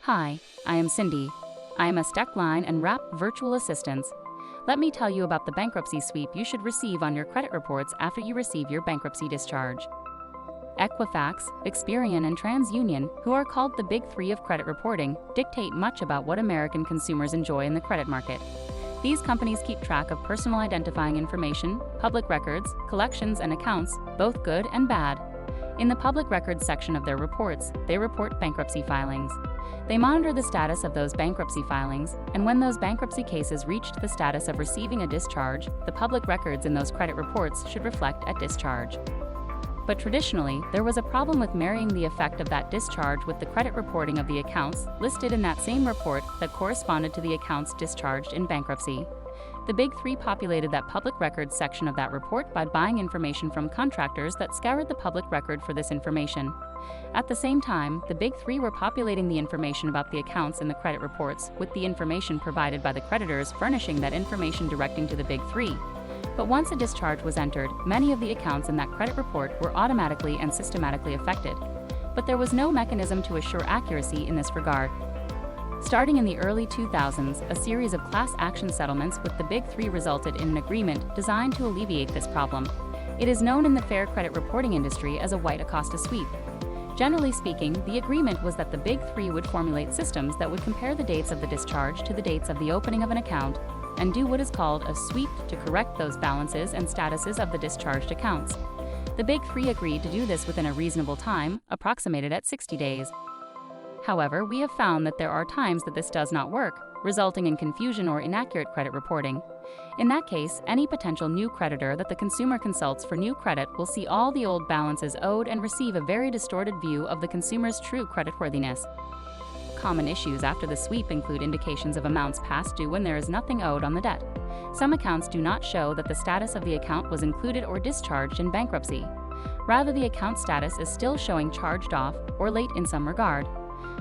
Hi, I am Cindy. I am a Steckline and Wrap virtual assistant. Let me tell you about the bankruptcy sweep you should receive on your credit reports after you receive your bankruptcy discharge. Equifax, Experian, and TransUnion, who are called the Big Three of credit reporting, dictate much about what American consumers enjoy in the credit market. These companies keep track of personal identifying information, public records, collections, and accounts, both good and bad. In the public records section of their reports, they report bankruptcy filings. They monitor the status of those bankruptcy filings, and when those bankruptcy cases reached the status of receiving a discharge, the public records in those credit reports should reflect at discharge. But traditionally, there was a problem with marrying the effect of that discharge with the credit reporting of the accounts listed in that same report that corresponded to the accounts discharged in bankruptcy. The Big Three populated that public records section of that report by buying information from contractors that scoured the public record for this information. At the same time, the Big Three were populating the information about the accounts in the credit reports, with the information provided by the creditors furnishing that information directing to the Big Three. But once a discharge was entered, many of the accounts in that credit report were automatically and systematically affected. But there was no mechanism to assure accuracy in this regard. Starting in the early 2000s, a series of class action settlements with the Big Three resulted in an agreement designed to alleviate this problem. It is known in the fair credit reporting industry as a white Acosta sweep. Generally speaking, the agreement was that the Big Three would formulate systems that would compare the dates of the discharge to the dates of the opening of an account and do what is called a sweep to correct those balances and statuses of the discharged accounts. The Big Three agreed to do this within a reasonable time, approximated at 60 days. However, we have found that there are times that this does not work, resulting in confusion or inaccurate credit reporting. In that case, any potential new creditor that the consumer consults for new credit will see all the old balances owed and receive a very distorted view of the consumer's true creditworthiness. Common issues after the sweep include indications of amounts past due when there is nothing owed on the debt. Some accounts do not show that the status of the account was included or discharged in bankruptcy. Rather, the account status is still showing charged off or late in some regard.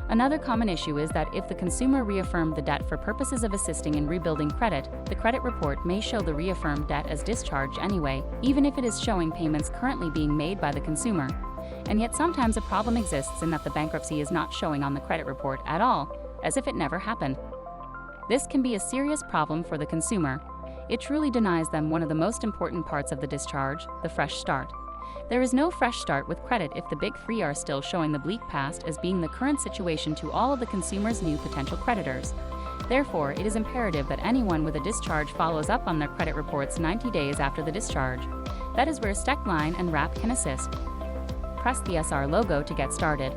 Another common issue is that if the consumer reaffirmed the debt for purposes of assisting in rebuilding credit, the credit report may show the reaffirmed debt as discharged anyway, even if it is showing payments currently being made by the consumer. And yet sometimes a problem exists in that the bankruptcy is not showing on the credit report at all, as if it never happened. This can be a serious problem for the consumer. It truly denies them one of the most important parts of the discharge, the fresh start. There is no fresh start with credit if the Big Three are still showing the bleak past as being the current situation to all of the consumer's new potential creditors. Therefore, it is imperative that anyone with a discharge follows up on their credit reports 90 days after the discharge. That is where Steckline and Wrap can assist. Press the SR logo to get started.